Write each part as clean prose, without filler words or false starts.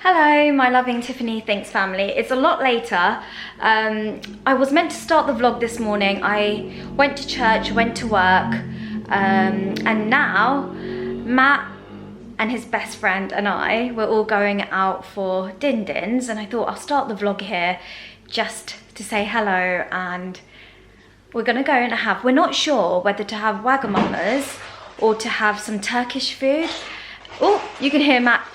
Hello, my loving Tiffany Thinks family. It's a lot later. I was meant to start the vlog this morning. I went to church, went to work, and now Matt and his best friend and I were all going out for din dins, and I thought I'll start the vlog here just to say hello. And we're gonna go and we're not sure whether to have Wagamama's or to have some Turkish food. Oh, you can hear Matt.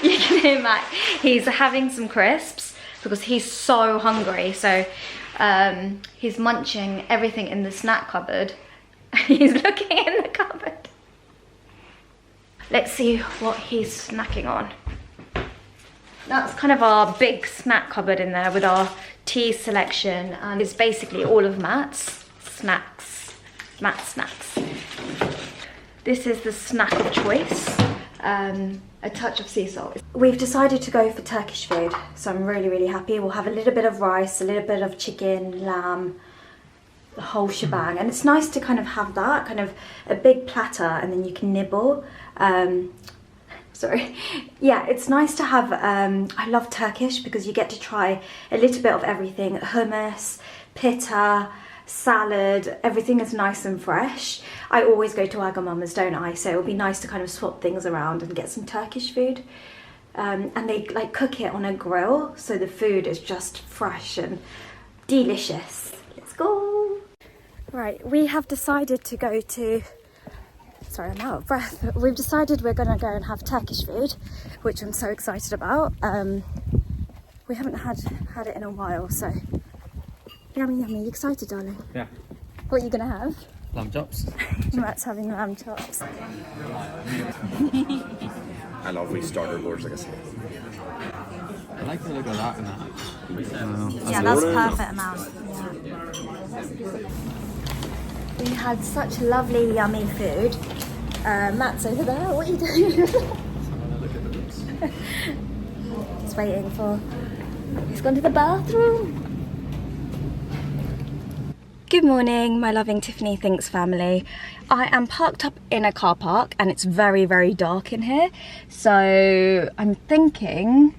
You can hear Matt. He's having some crisps because he's so hungry. So he's munching everything in the snack cupboard. He's looking in the cupboard. Let's see what he's snacking on. That's kind of our big snack cupboard in there with our tea selection, and it's basically all of Matt's snacks. Matt's snacks. This is the snack of choice. A touch of sea salt. We've decided to go for Turkish food, so I'm really happy. We'll have a little bit of rice, a little bit of chicken, lamb, the whole shebang. And it's nice to kind of have that, kind of a big platter, and then you can nibble. Sorry. Yeah, it's nice to have, I love Turkish because you get to try a little bit of everything. Hummus, pita, salad, everything is nice and fresh. I always go to Wagamama's, don't I? So it'll be nice to kind of swap things around and get some Turkish food. And they like cook it on a grill, so the food is just fresh and delicious. Let's go. Right, we have decided to go to, sorry, I'm out of breath. We've decided we're gonna go and have Turkish food, which I'm so excited about. We haven't had it in a while, so yummy. You excited, darling? Yeah. What are you gonna have? Lamb chops. Matt's having lamb chops. I love we starter boards, I guess. I like the look of that and that. Yeah, that's perfect amount. Yeah. We had such lovely, yummy food. Matt's over there. What are you doing? He's waiting for. He's gone to the bathroom. Good morning, my loving Tiffany Thinks family. I am parked up in a car park and it's very dark in here. So I'm thinking,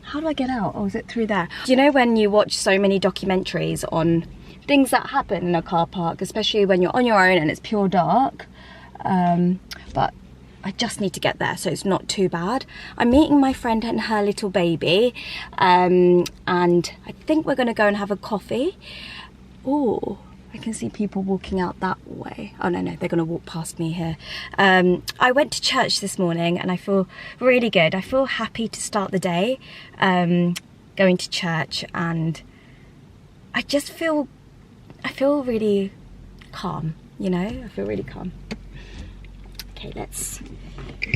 how do I get out? Oh, is it through there? You know when you watch so many documentaries on things that happen in a car park, especially when you're on your own and it's pure dark? But I just need to get there, so it's not too bad. I'm meeting my friend and her little baby, and I think we're gonna go and have a coffee. Oh, I can see people walking out that way. Oh no, they're gonna walk past me here. I went to church this morning and I feel really good. I feel happy to start the day going to church, and I feel really calm, you know? I feel really calm. Okay, let's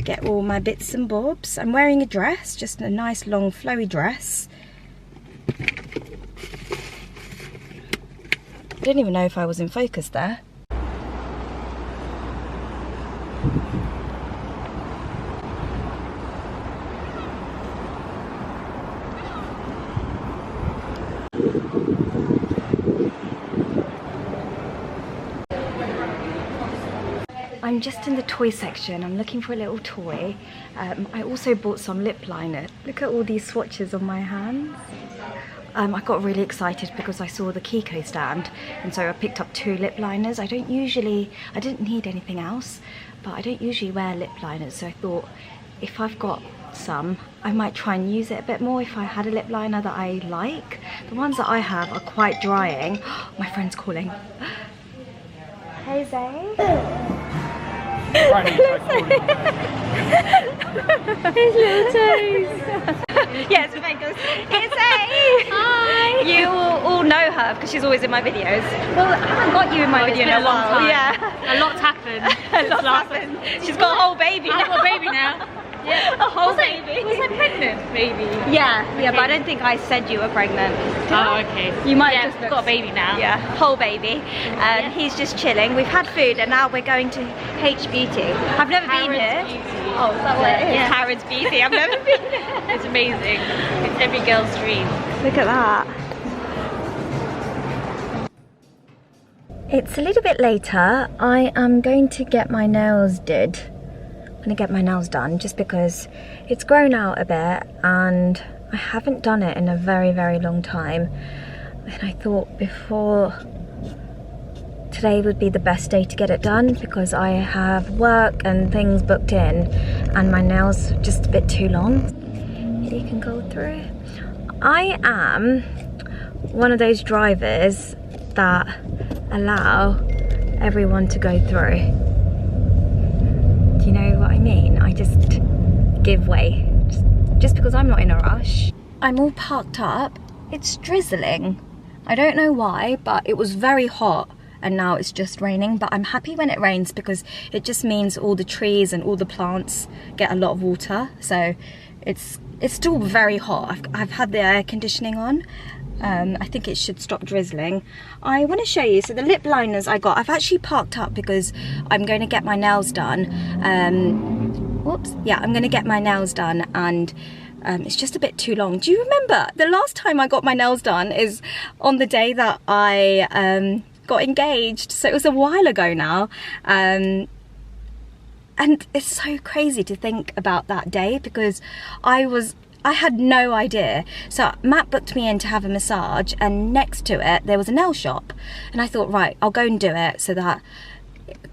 get all my bits and bobs. I'm wearing a dress, just a nice long flowy dress. I didn't even know if I was in focus there. I'm just in the toy section. I'm looking for a little toy. I also bought some lip liner. Look at all these swatches on my hands. I got really excited because I saw the Kiko stand, and so I picked up 2 lip liners. I didn't need anything else, but I don't usually wear lip liners, so I thought if I've got some, I might try and use it a bit more if I had a lip liner that I like. The ones that I have are quite drying. My friend's calling. Hey Zay. His little toes. Yes, it goes. It's A. Hi. You will all know her because she's always in my videos. Well, I haven't got you in my video in a while. Time. Yeah. A lot's happened. A lot's happened. She's got a whole baby now. I've got a baby now. Yeah. A whole baby. Was I pregnant? Maybe. Yeah, okay. But I don't think I said you were pregnant. Oh, okay. You might have have just got a baby now. Yeah, whole baby. Yeah. He's just chilling. We've had food and now we're going to H Beauty. I've never been here. Beauty. Oh, is that what it is? Yeah. Harrods Beauty. I've never been here. It's amazing. It's every girl's dream. Look at that. It's a little bit later. I am going to get my nails did. gonna get my nails done just because it's grown out a bit and I haven't done it in a very, very long time. And I thought before today would be the best day to get it done because I have work and things booked in and my nails are just a bit too long. You can go through. I am one of those drivers that allow everyone to go through. Do you know what I mean? I just give way just because I'm not in a rush. I'm all parked up. It's drizzling. I don't know why, but it was very hot and now it's just raining. But I'm happy when it rains because it just means all the trees and all the plants get a lot of water. So it's still very hot. I've had the air conditioning on. I think it should stop drizzling. I want to show you, so the lip liners I got, I've actually parked up because I'm going to get my nails done. Whoops, yeah, I'm going to get my nails done and it's just a bit too long. Do you remember the last time I got my nails done is on the day that I got engaged, so it was a while ago now. And it's so crazy to think about that day because I had no idea. So Matt booked me in to have a massage and next to it there was a nail shop and I thought, right, I'll go and do it so that,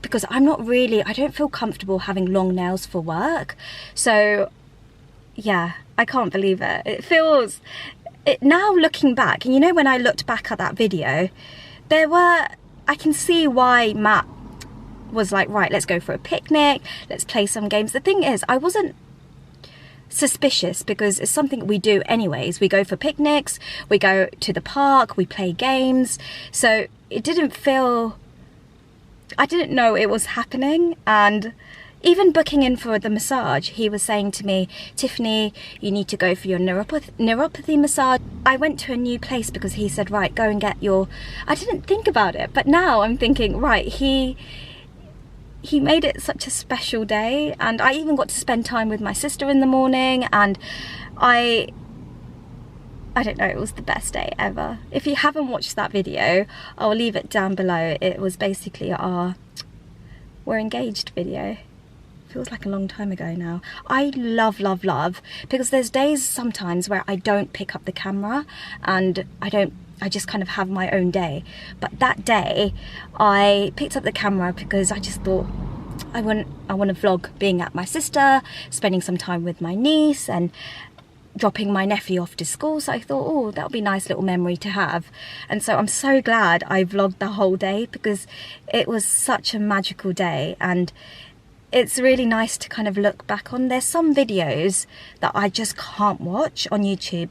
because I don't feel comfortable having long nails for work. So yeah, I can't believe it. It feels, now looking back, and you know when I looked back at that video, I can see why Matt was like, right, let's go for a picnic, let's play some games. The thing is, I wasn't suspicious because it's something we do anyways. We go for picnics, we go to the park, we play games. So it didn't feel, I didn't know it was happening. And even booking in for the massage, he was saying to me, Tiffany, you need to go for your neuropathy massage. I went to a new place because he said, right, go and get your, I didn't think about it, but now I'm thinking, right, he made it such a special day. And I even got to spend time with my sister in the morning, and I don't know, it was the best day ever. If you haven't watched that video, I'll leave it down below. It was basically our we're engaged video. Feels like a long time ago now. I love because there's days sometimes where I don't pick up the camera and I just kind of have my own day. But that day I picked up the camera because I just thought I want to vlog being at my sister, spending some time with my niece and dropping my nephew off to school. So I thought, oh, that'll be a nice little memory to have. And so I'm so glad I vlogged the whole day because it was such a magical day. And it's really nice to kind of look back on. There's some videos that I just can't watch on YouTube.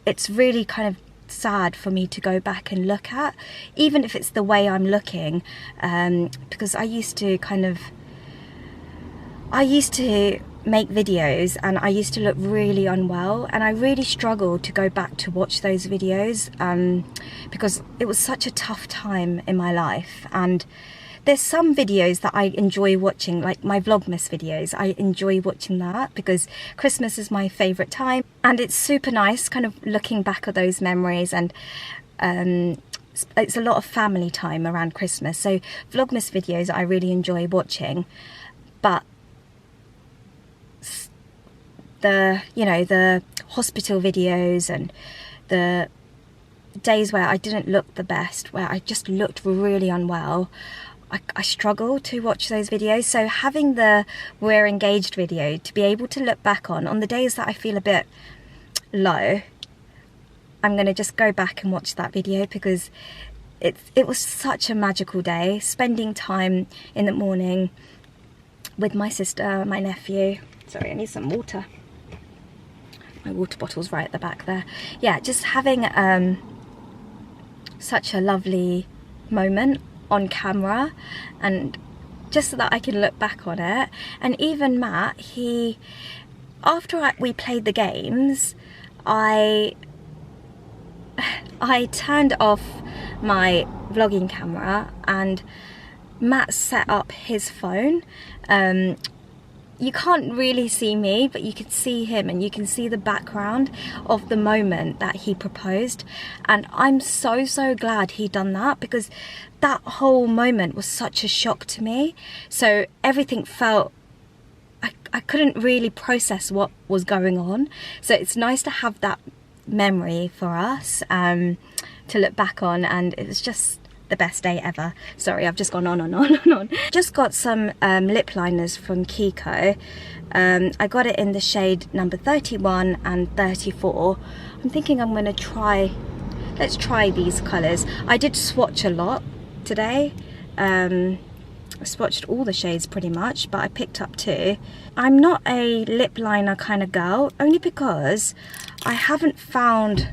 It's really kind of sad for me to go back and look at, even if it's the way I'm looking, because I used to make videos and I used to look really unwell, and I really struggled to go back to watch those videos because it was such a tough time in my life. And there's some videos that I enjoy watching, like my Vlogmas videos. I enjoy watching that because Christmas is my favourite time, and it's super nice kind of looking back at those memories. And it's a lot of family time around Christmas, so Vlogmas videos I really enjoy watching. But the hospital videos and the days where I didn't look the best, where I just looked really unwell, I struggle to watch those videos. So having the We're Engaged video to be able to look back on the days that I feel a bit low, I'm going to just go back and watch that video because it was such a magical day, spending time in the morning with my sister, my nephew. Sorry, I need some water. My water bottle's right at the back there. Yeah, just having such a lovely moment on camera, and just so that I can look back on it. And even Matt, after we played the games, I turned off my vlogging camera and Matt set up his phone. You can't really see me, but you can see him and you can see the background of the moment that he proposed. And I'm so glad he done that, because that whole moment was such a shock to me. So everything felt I couldn't really process what was going on. So it's nice to have that memory for us to look back on, and it was just the best day ever. Sorry, I've just gone on and on and on. Just got some lip liners from Kiko. I got it in the shade number 31 and 34. I'm thinking I'm gonna try, let's try these colours. I did swatch a lot today. I swatched all the shades pretty much, but I picked up 2. I'm not a lip liner kind of girl, only because I haven't found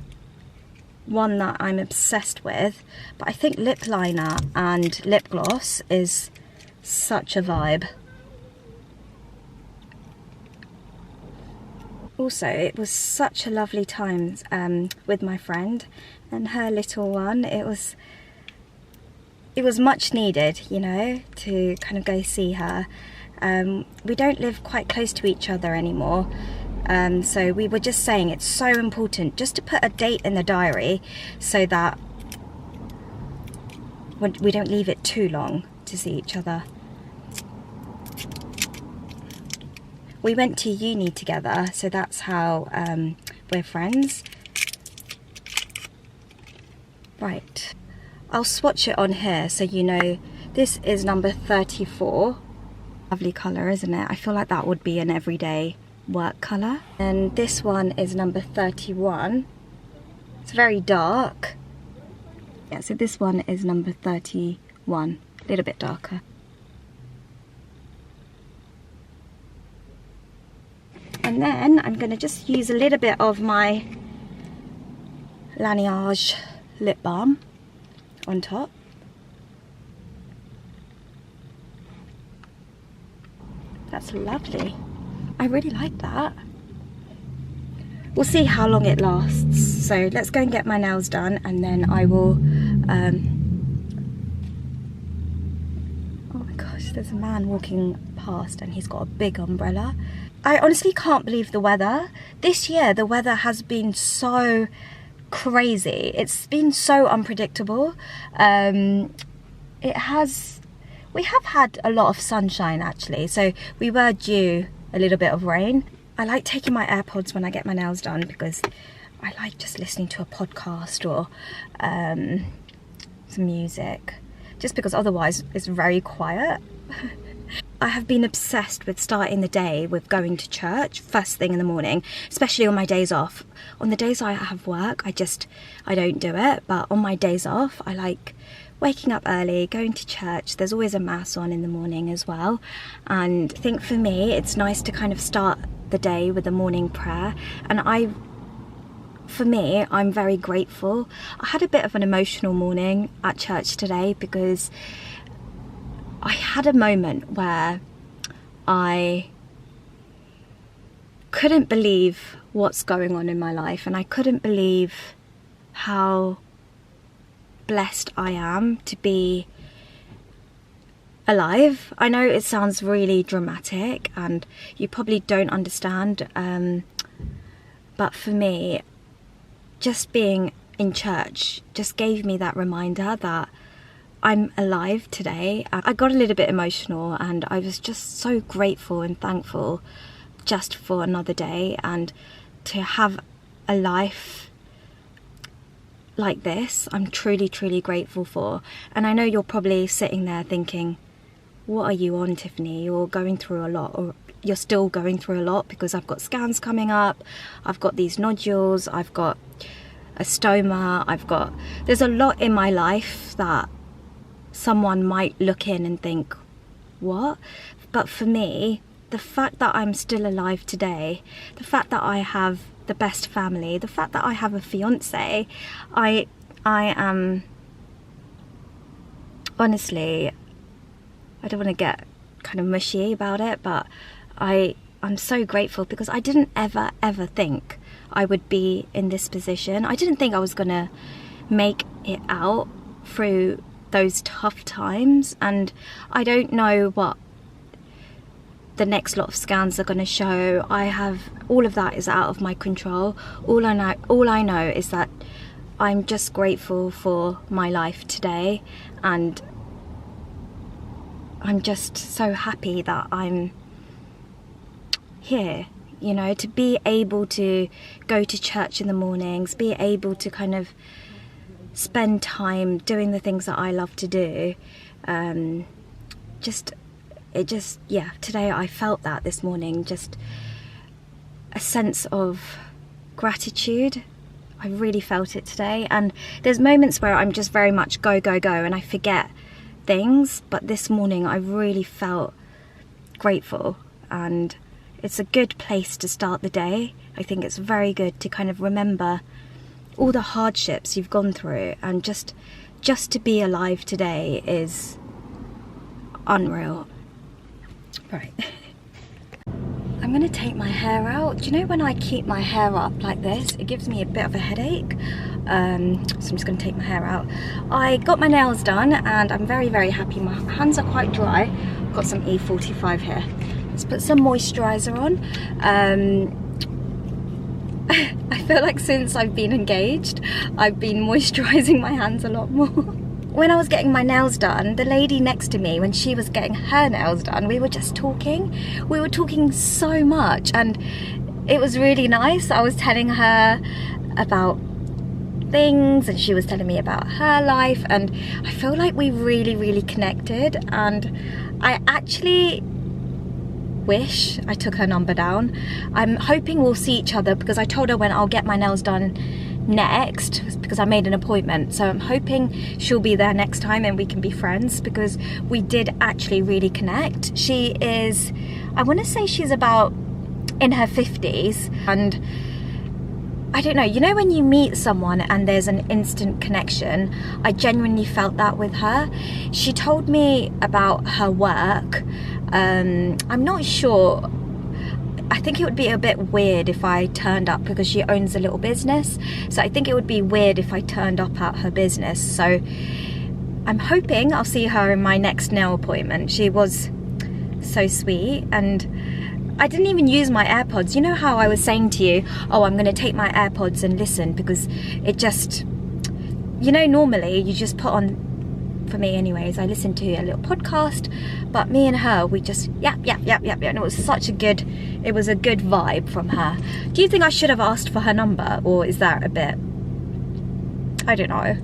one that I'm obsessed with, but I think lip liner and lip gloss is such a vibe. Also, it was such a lovely time with my friend and her little one. It was much needed, you know, to kind of go see her. We don't live quite close to each other anymore, so we were just saying it's so important just to put a date in the diary so that we don't leave it too long to see each other. We went to uni together, so that's how we're friends. Right. I'll swatch it on here so you know. This is number 34. Lovely colour, isn't it? I feel like that would be an everyday work colour. And this one is number 31. It's very dark. Yeah, so this one is number 31. A little bit darker. And then I'm going to just use a little bit of my Laneige lip balm on top. That's lovely. I really like that. We'll see how long it lasts. So let's go and get my nails done, and then I will oh my gosh, there's a man walking past and he's got a big umbrella. I honestly can't believe the weather. This year the weather has been so crazy. It's been so unpredictable. We have had a lot of sunshine actually, so we were due a little bit of rain. I like taking my AirPods when I get my nails done because I like just listening to a podcast or some music, just because otherwise it's very quiet. I have been obsessed with starting the day with going to church first thing in the morning, especially on my days off. On the days I have work, I don't do it, but on my days off, I like waking up early, going to church. There's always a mass on in the morning as well. And I think for me, it's nice to kind of start the day with a morning prayer. And for me, I'm very grateful. I had a bit of an emotional morning at church today because I had a moment where I couldn't believe what's going on in my life, and I couldn't believe how blessed I am to be alive. I know it sounds really dramatic and you probably don't understand, but for me, just being in church just gave me that reminder that I'm alive today. I got a little bit emotional and I was just so grateful and thankful just for another day and to have a life like this. I'm truly, truly grateful for. And I know you're probably sitting there thinking, what are you on, Tiffany? You're going through a lot, or you're still going through a lot, because I've got scans coming up, I've got these nodules, I've got a stoma, there's a lot in my life that someone might look in and think, what? But for me, the fact that I'm still alive today, the fact that I have the best family, the fact that I have a fiance, I am honestly, I don't want to get kind of mushy about it, but I'm so grateful, because I didn't ever think I would be in this position. I didn't think I was gonna make it out through those tough times, and I don't know what the next lot of scans are going to show. All of that is out of my control. All I know is that I'm just grateful for my life today, and I'm just so happy that I'm here, you know, to be able to go to church in the mornings, be able to kind of spend time doing the things that I love to do. Yeah, today I felt that this morning, just a sense of gratitude. I really felt it today. And there's moments where I'm just very much go, go, go, and I forget things, but this morning I really felt grateful, and it's a good place to start the day. I think it's very good to kind of remember all the hardships you've gone through, and just to be alive today is unreal. Right. I'm gonna take my hair out. Do you know when I keep my hair up like this, it gives me a bit of a headache? So I'm just gonna take my hair out. I got my nails done and I'm very, very happy. My hands are quite dry. I've got some E45 here. Let's put some moisturizer on. I feel like since I've been engaged, I've been moisturizing my hands a lot more. When I was getting my nails done, the lady next to me, when she was getting her nails done, we were just talking. We were talking so much, and it was really nice. I was telling her about things and she was telling me about her life, and I feel like we really, really connected. And I actually wish I took her number down. I'm hoping we'll see each other, because I told her when I'll get my nails done next, because I made an appointment, so I'm hoping she'll be there next time and we can be friends, because we did actually really connect. She is, I want to say she's about in her 50s, and I don't know, you know when you meet someone and there's an instant connection? I genuinely felt that with her. She told me about her work. I'm not sure, I think it would be a bit weird if I turned up, because she owns a little business, so I think it would be weird if I turned up at her business. So I'm hoping I'll see her in my next nail appointment. She was so sweet, and I didn't even use my AirPods. You know how I was saying to you, oh, I'm going to take my AirPods and listen, because it just, you know, normally you just put on, for me anyways, I listened to a little podcast, but me and her, we just yap, and it was such a good, it was a good vibe from her. Do you think I should have asked for her number, or is that a bit, I don't know,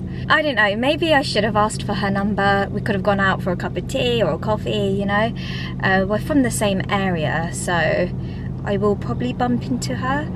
maybe I should have asked for her number. We could have gone out for a cup of tea or a coffee, you know. We're from the same area, so I will probably bump into her.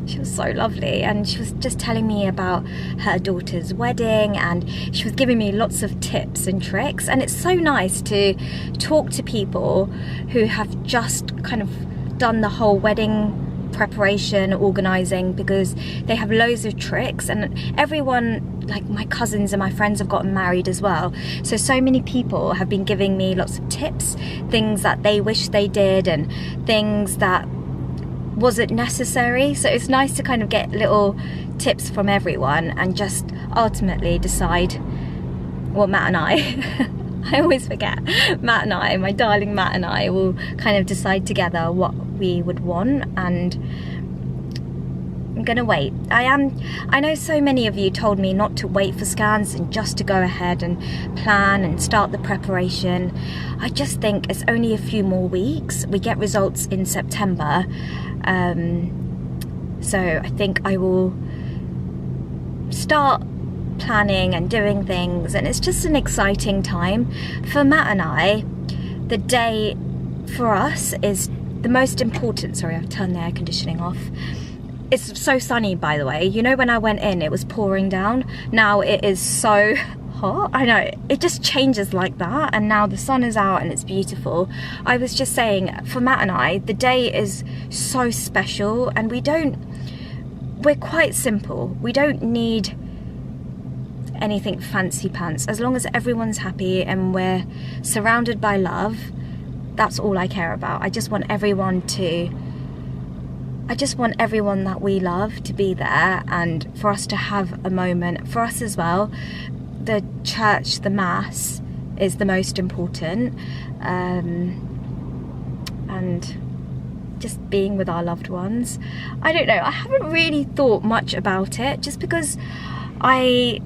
She was so lovely, and she was just telling me about her daughter's wedding, and she was giving me lots of tips and tricks. And it's so nice to talk to people who have just kind of done the whole wedding preparation, organising, because they have loads of tricks. And everyone, like my cousins and my friends, have gotten married as well, so many people have been giving me lots of tips, things that they wish they did and things that wasn't necessary. So it's nice to kind of get little tips from everyone and just ultimately decide, well, Matt and I always forget, Matt and I, my darling Matt and I, will kind of decide together what we would want. And I'm gonna wait. I know so many of you told me not to wait for scans and just to go ahead and plan and start the preparation. I just think it's only a few more weeks. We get results in September. So I think I will start planning and doing things, and it's just an exciting time. For Matt and I, the day for us is the most important. Sorry, I've turned the air conditioning off. It's so sunny, by the way. You know, when I went in, it was pouring down. Now it is so hot. I know, it just changes like that, and now the sun is out and it's beautiful. I was just saying, for Matt and I, the day is so special, and we're quite simple. We don't need anything fancy pants. As long as everyone's happy and we're surrounded by love, that's all I care about. I just want everyone that we love to be there, and for us to have a moment. For us as well, the church, the mass, is the most important, and just being with our loved ones. I don't know, I haven't really thought much about it, just because I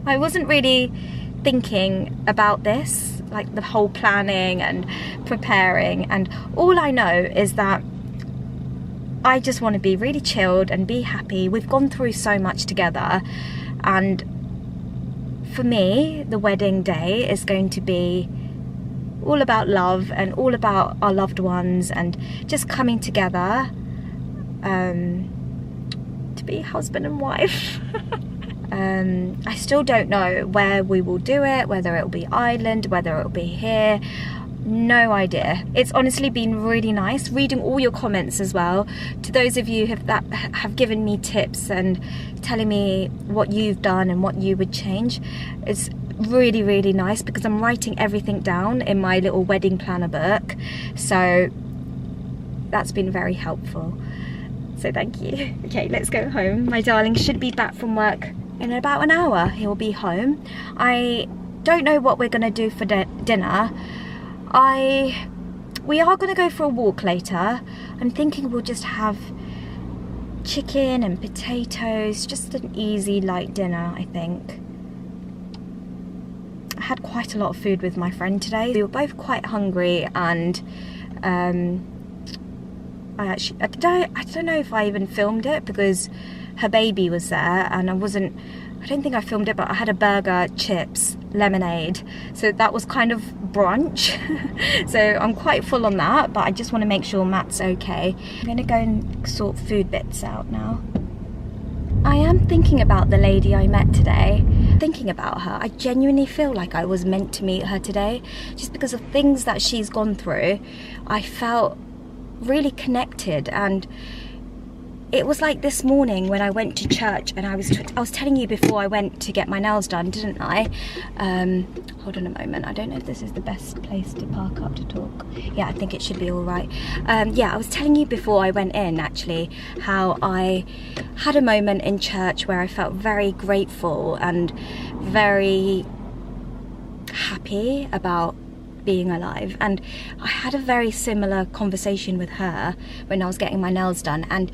wasn't really thinking about this like the whole planning and preparing, and all I know is that I just want to be really chilled and be happy. We've gone through so much together, and for me the wedding day is going to be all about love and all about our loved ones and just coming together to be husband and wife. I still don't know where we will do it, whether it will be Ireland, whether it will be here. No idea. It's honestly been really nice reading all your comments as well. To those of you that have given me tips and telling me what you've done and what you would change. It's really, really nice because I'm writing everything down in my little wedding planner book. So that's been very helpful. So thank you. Okay, let's go home. My darling should be back from work in about an hour. He'll be home. I don't know what we're gonna do for dinner. We are gonna go for a walk later. I'm thinking we'll just have chicken and potatoes, just an easy light dinner, I think. I had quite a lot of food with my friend today. We were both quite hungry, and I don't know if I even filmed it because her baby was there, and I don't think I filmed it, but I had a burger, chips, lemonade, so that was kind of brunch. So I'm quite full on that, but I just want to make sure Matt's okay. I'm gonna go and sort food bits out now. I am thinking about the lady I met today. Thinking about her, I genuinely feel like I was meant to meet her today, just because of things that she's gone through. I felt really connected, and it was like this morning when I went to church, and I was telling you before I went to get my nails done, didn't I? Hold on a moment, I don't know if this is the best place to park up to talk. Yeah, I think it should be all right. Yeah, I was telling you before I went in, actually, how I had a moment in church where I felt very grateful and very happy about being alive, and I had a very similar conversation with her when I was getting my nails done, and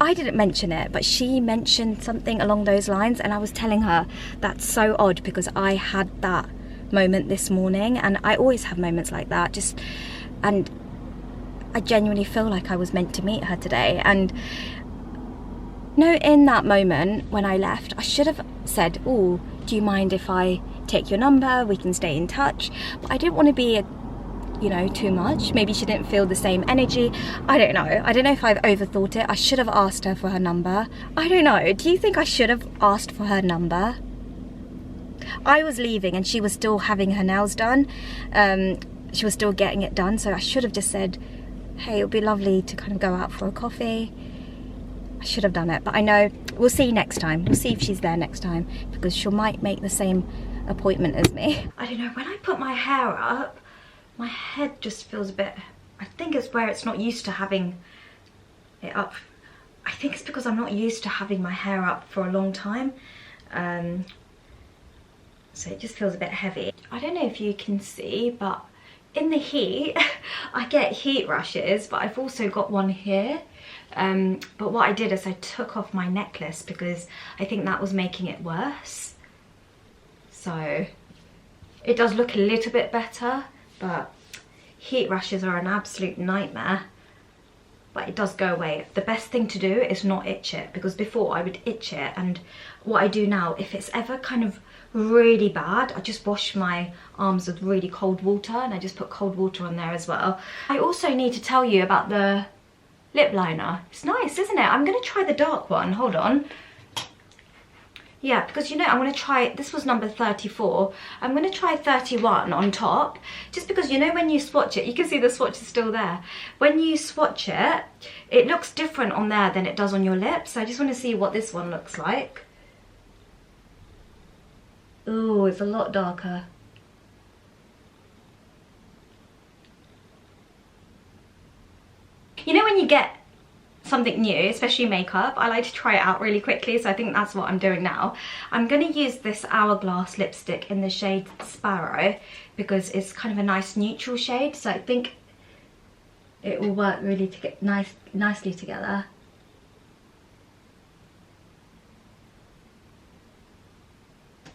I didn't mention it, but she mentioned something along those lines, and I was telling her that's so odd because I had that moment this morning, and I always have moments like that, and I genuinely feel like I was meant to meet her today. And no, in that moment when I left, I should have said, oh, do you mind if I take your number, we can stay in touch? But I didn't want to be too much. Maybe she didn't feel the same energy. I don't know if I've overthought it. I should have asked her for her number. I don't know, do you think I should have asked for her number? I was leaving and she was still having her nails done. She was still getting it done, so I should have just said, hey, it would be lovely to kind of go out for a coffee. I should have done it, but I know we'll see next time. We'll see if she's there next time, because she might make the same appointment as me. I don't know, when I put my hair up, my head just feels a bit, I think it's where it's not used to having it up. I think it's because I'm not used to having my hair up for a long time. So it just feels a bit heavy. I don't know if you can see, but in the heat, I get heat rashes, but I've also got one here. But what I did is I took off my necklace because I think that was making it worse. So it does look a little bit better, but heat rashes are an absolute nightmare. But it does go away. The best thing to do is not itch it, because before I would itch it, and what I do now, if it's ever kind of really bad, I just wash my arms with really cold water, and I just put cold water on there as well. I also need to tell you about the lip liner. It's nice, isn't it? I'm gonna try the dark one, hold on. Yeah, because I'm gonna try, this was number 34. I'm gonna try 31 on top, just because when you swatch it, you can see the swatch is still there. When you swatch it, it looks different on there than it does on your lips. So I just wanna see what this one looks like. Ooh, it's a lot darker. When you get something new, especially makeup, I like to try it out really quickly, so I think that's what I'm doing now. I'm going to use this Hourglass lipstick in the shade Sparrow because it's kind of a nice neutral shade, so I think it will work really nicely together.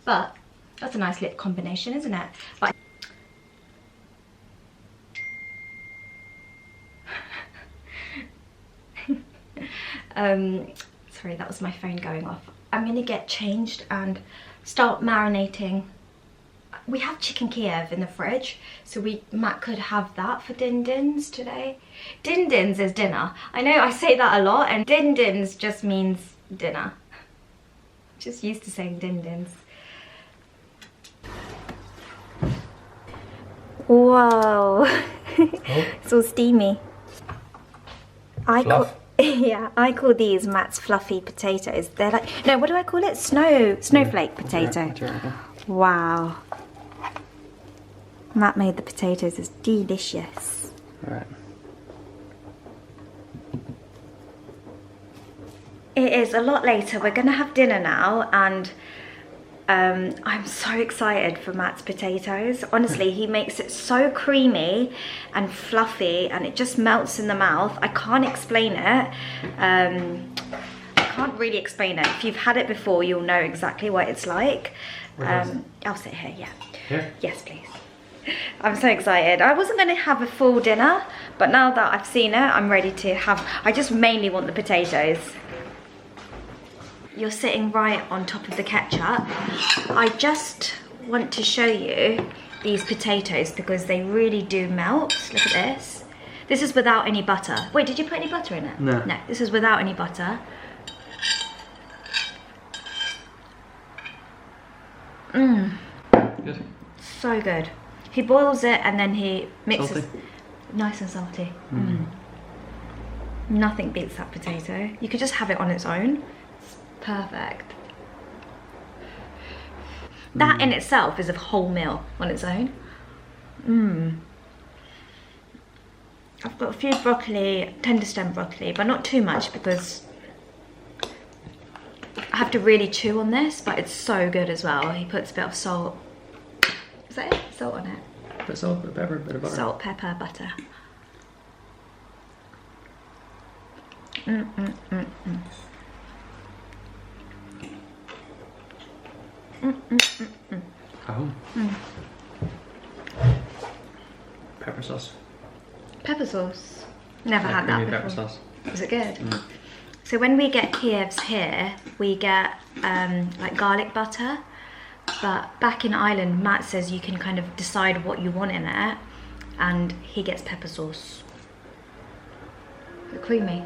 But that's a nice lip combination, isn't it? But Sorry, that was my phone going off. I'm gonna get changed and start marinating. We have chicken Kiev in the fridge, so Matt could have that for din dins today. Din dins is dinner. I know I say that a lot, and din dins just means dinner. Just used to saying din dins. Whoa, it's all steamy. Yeah, I call these Matt's fluffy potatoes. They're like, no, what do I call it? Snowflake potato. Wow. Matt made the potatoes. It's delicious. All right. It is a lot later. We're gonna have dinner now, and I'm so excited for Matt's potatoes. Honestly, he makes it so creamy and fluffy, and it just melts in the mouth. I can't explain it. I can't really explain it. If you've had it before, you'll know exactly what it's like. I'll sit here, yeah. Here? Yes, please. I'm so excited. I wasn't going to have a full dinner, but now that I've seen it, I'm ready to have... I just mainly want the potatoes. You're sitting right on top of the ketchup. I just want to show you these potatoes because they really do melt. Look at this. This is without any butter. Wait, did you put any butter in it? No. No, this is without any butter. Mmm. Good. So good. He boils it and then he mixes. Salty. Nice and salty. Nothing beats that potato. You could just have it on its own. It's perfect. That in itself is a whole meal on its own. I've got a few broccoli, tender stem broccoli, but not too much because I have to really chew on this, but it's so good as well. He puts a bit of salt. Is that it? Salt on it. Bit of salt, bit of pepper, bit of butter. Salt, pepper, butter. Oh. Pepper sauce. Pepper sauce. Never had that Creamy before. pepper sauce. Is it good? So when we get Kievs here, we get like garlic butter. But back in Ireland, Matt says you can kind of decide what you want in it, and he gets pepper sauce. Is it creamy?